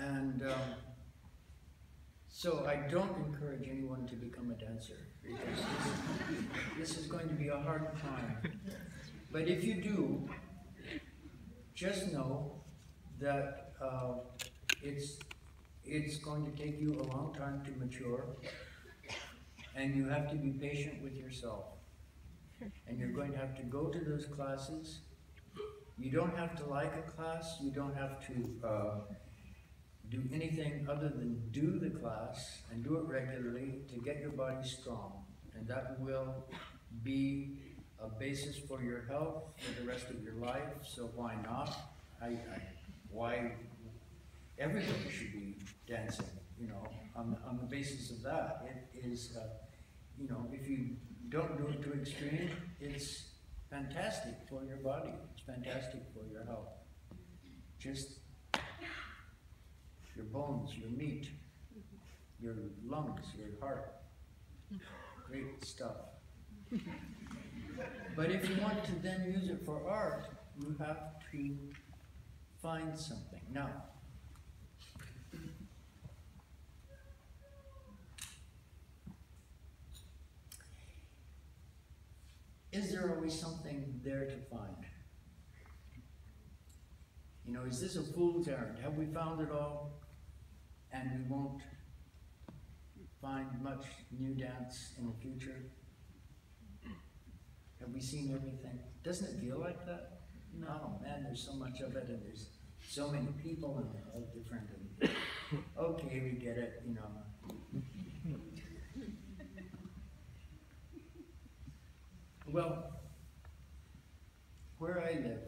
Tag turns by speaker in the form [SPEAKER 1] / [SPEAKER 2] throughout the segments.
[SPEAKER 1] And so I don't encourage anyone to become a dancer, because this is going to be a hard time. But if you do, just know that it's going to take you a long time to mature, and you have to be patient with yourself. And you're going to have to go to those classes. You don't have to like a class. You don't have to do anything other than do the class and do it regularly to get your body strong. And that will be a basis for your health for the rest of your life. So why not? Why everybody should be dancing, you know, on the basis of that. It is, you know, if you don't do it to extreme, it's fantastic for your body. It's fantastic for your health. Just your bones, your meat, your lungs, your heart. Great stuff. But if you want to then use it for art, you have to find something. Now, is there always something there to find? You know, is this a fool's errand? Have we found it all and we won't find much new dance in the future? Have we seen everything? Doesn't it feel like that? No, man, there's so much of it, and there's so many people, and they're all different, and okay, we get it, you know. Well, where I live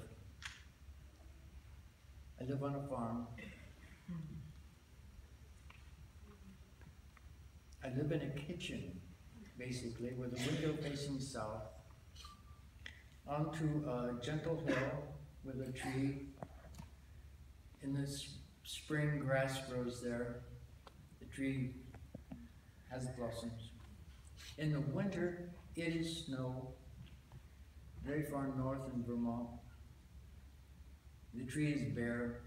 [SPEAKER 1] on a farm. I live in a kitchen, basically, with a window facing south, onto a gentle hill with a tree. In the spring, grass grows there. The tree has blossoms. In the winter, it is snow, very far north in Vermont. The tree is bare.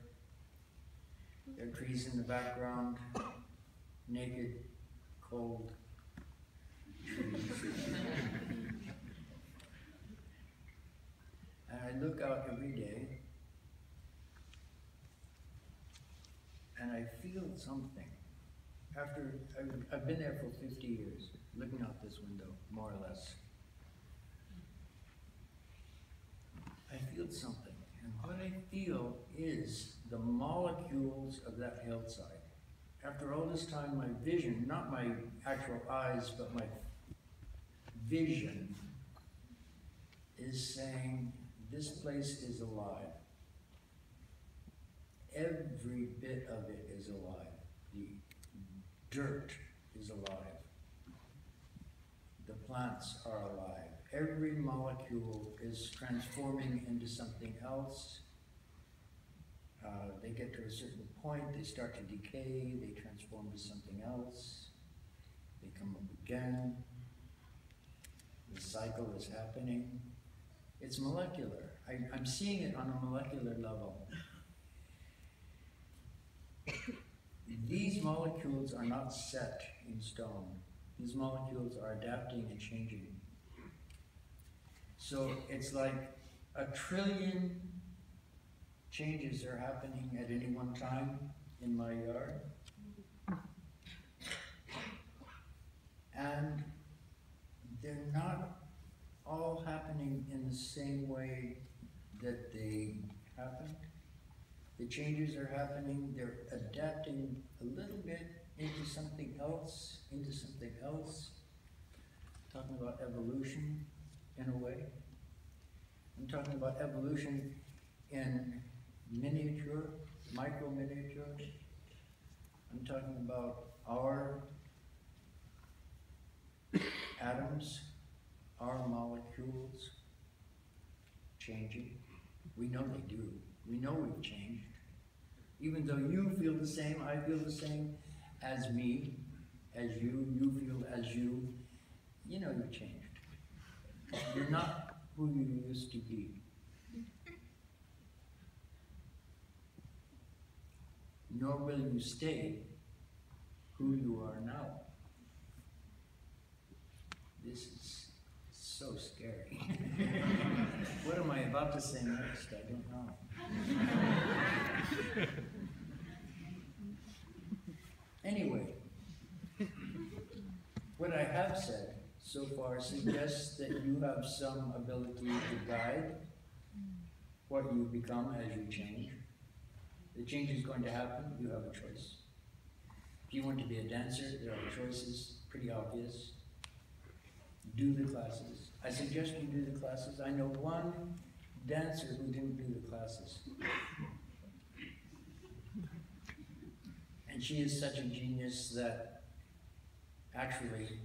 [SPEAKER 1] There are trees in the background, naked, cold trees. And I look out every day, and I feel something. After, I've been there for 50 years, looking out this window, more or less. I feel something, and what I feel is the molecules of that hillside. After all this time, my vision, not my actual eyes, but my vision is saying, this place is alive. Every bit of it is alive. The dirt is alive. The plants are alive. Every molecule is transforming into something else. They get to a certain point, they start to decay, they transform to something else. They come up again. The cycle is happening. It's molecular. I'm seeing it on a molecular level. These molecules are not set in stone. These molecules are adapting and changing. So it's like 1 trillion changes are happening at any one time in my yard. And they're not all happening in the same way that they happened. The changes are happening, they're adapting a little bit into something else, Talking about evolution in a way. I'm talking about evolution in miniature, micro miniature. I'm talking about our atoms, our molecules changing. We know they do. We know we've changed. Even though you feel the same, I feel the same as me, as you feel as you, you know you've changed. You're not who you used to be. nor will you stay who you are now. This is so scary. What am I about to say next? I don't know. Anyway, what I have said so far suggests that you have some ability to guide what you become as you change. The change is going to happen, you have a choice. If you want to be a dancer, there are choices, pretty obvious. Do the classes. I suggest you do the classes. I know one dancer who didn't do the classes. And she is such a genius that actually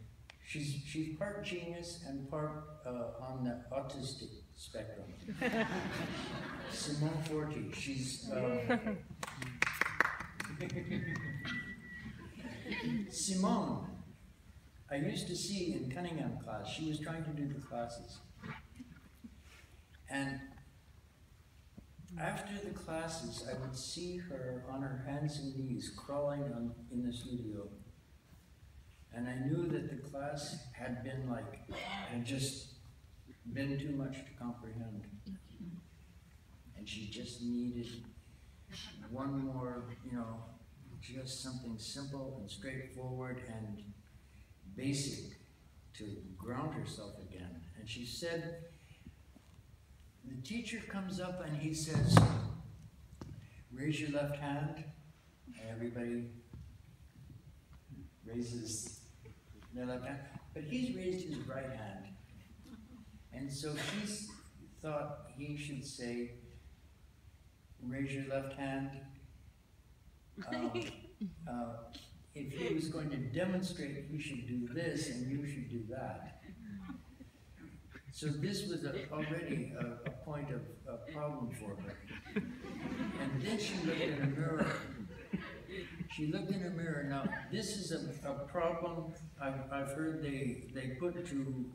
[SPEAKER 1] she's part genius and part on the autistic spectrum. Simone Forti, she's Simone, I used to see in Cunningham class, she was trying to do the classes. And after the classes, I would see her on her hands and knees crawling in the studio. And I knew that the class had been had just been too much to comprehend. And she just needed one more, just something simple and straightforward and basic to ground herself again. And she said, the teacher comes up and he says, raise your left hand. And everybody raises their left hand. But he's raised his right hand. And so she thought he should say, raise your left hand. If he was going to demonstrate, he should do this and you should do that. So this was already a point of problem for her. And then she looked in a mirror. She looked in a mirror. Now, this is a problem I've heard they put to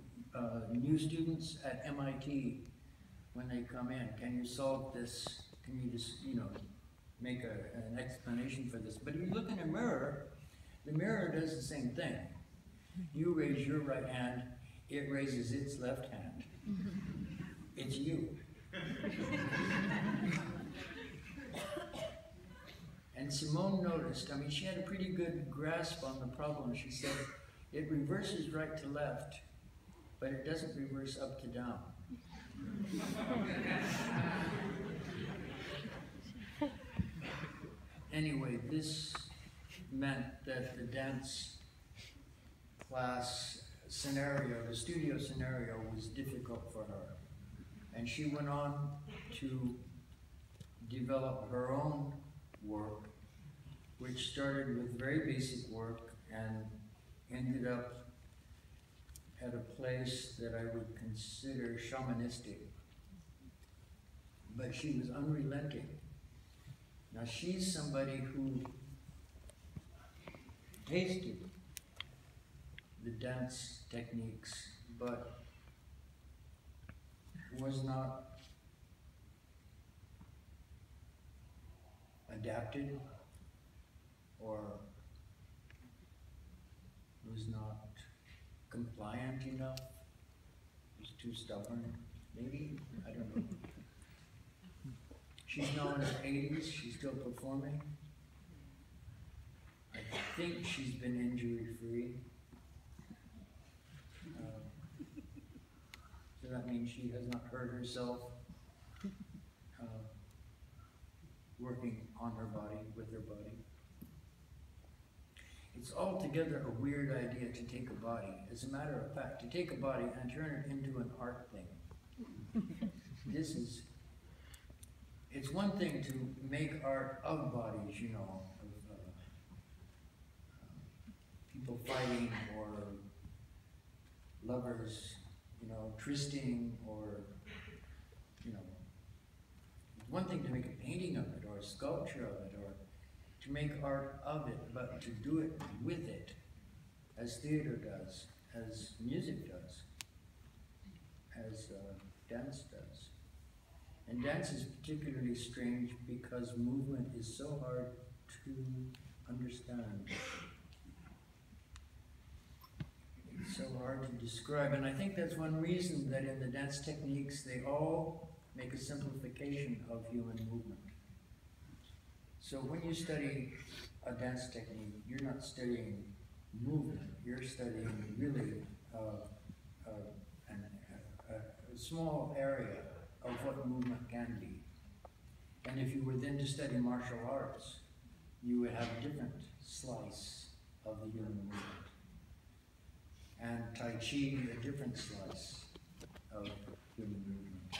[SPEAKER 1] new students at MIT when they come in. Can you solve this? Can you just, make an explanation for this? But if you look in a mirror, the mirror does the same thing. You raise your right hand, it raises its left hand. It's you. And Simone noticed, she had a pretty good grasp on the problem. She said, it reverses right to left, but it doesn't reverse up to down. Anyway, this meant that the dance class scenario, the studio scenario, was difficult for her. And she went on to develop her own work, which started with very basic work and ended up at a place that I would consider shamanistic. But she was unrelenting. Now she's somebody who tasted the dance techniques, but was not adapted or was not compliant enough, was too stubborn, maybe, I don't know. She's now in her 80s, she's still performing. I think she's been injury-free. So that means she has not hurt herself working on her body, with her body. It's altogether a weird idea to take a body. As a matter of fact, to take a body and turn it into an art thing. It's one thing to make art of bodies, of people fighting or lovers, trysting, or, one thing to make a painting of it, or a sculpture of it, or to make art of it, but to do it with it, as theater does, as music does, as dance does. And dance is particularly strange because movement is so hard to understand. It's so hard to describe, and I think that's one reason that in the dance techniques they all make a simplification of human movement. So when you study a dance technique, you're not studying movement, you're studying really a small area of what movement can be. And if you were then to study martial arts, you would have a different slice of the human movement. And Tai Chi, a different slice of human movement.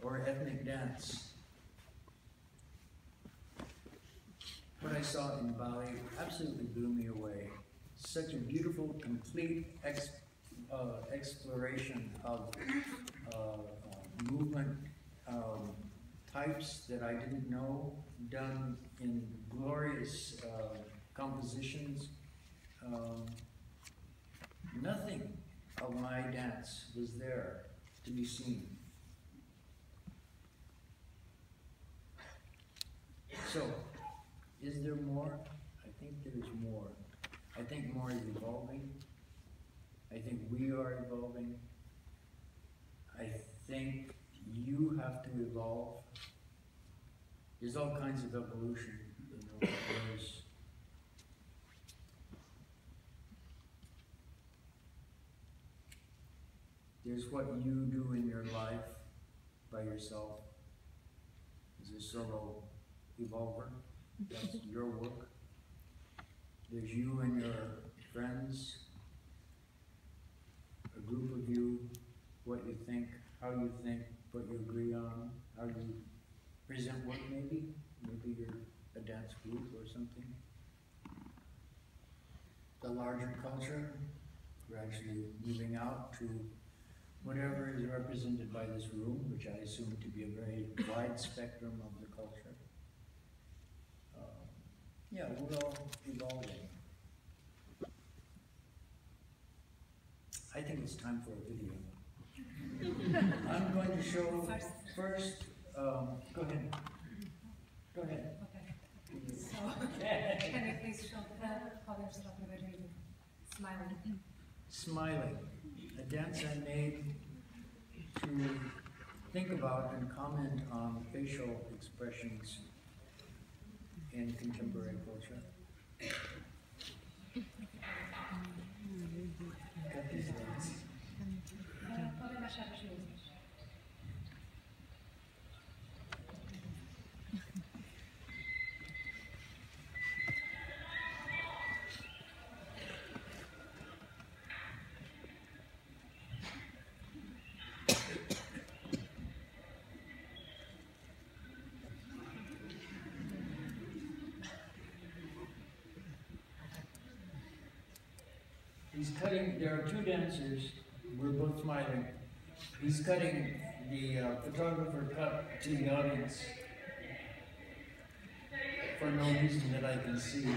[SPEAKER 1] Or ethnic dance. What I saw in Bali absolutely blew me away. Such a beautiful, complete exploration of movement types that I didn't know, done in glorious compositions. Nothing of my dance was there to be seen. So, is there more? I think there is more. I think more is evolving. I think we are evolving. I think you have to evolve. There's all kinds of evolution. You know, there's what you do in your life by yourself as a solo evolver. That's your work. There's you and your friends, a group of you, what you think, what you agree on, how you present work maybe. Maybe you're a dance group or something. The larger culture, gradually moving out to whatever is represented by this room, which I assume to be a very wide spectrum of the culture. Yeah, we're all evolving. I think it's time for a video. I'm going to show first, go ahead. Go ahead.
[SPEAKER 2] Okay. So, can you please show how you're talking about doing smiling?
[SPEAKER 1] Smiling, a dance I made to think about and comment on facial expressions in contemporary culture. Cut these lines. He's cutting, there are two dancers, we're both smiling. He's cutting, the photographer cut to the audience for no reason that I can see.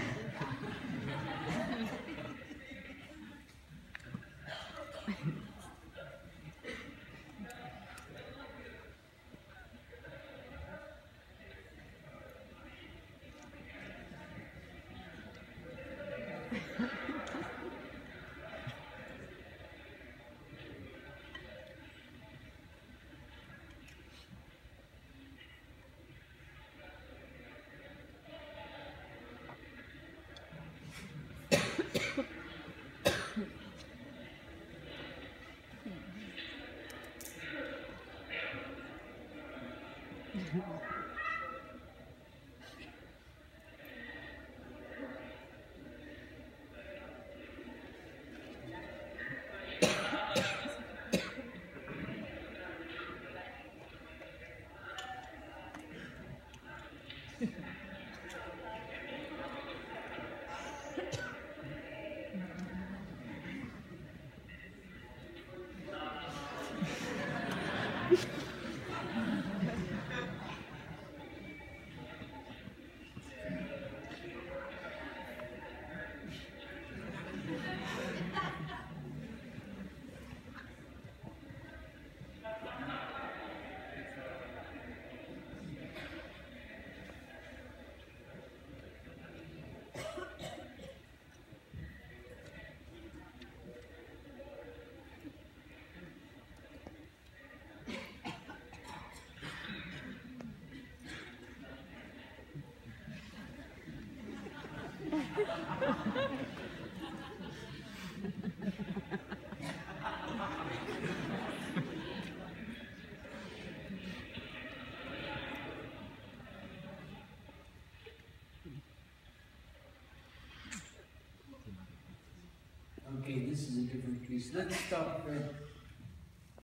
[SPEAKER 1] Okay, this is a different piece. Let's stop there.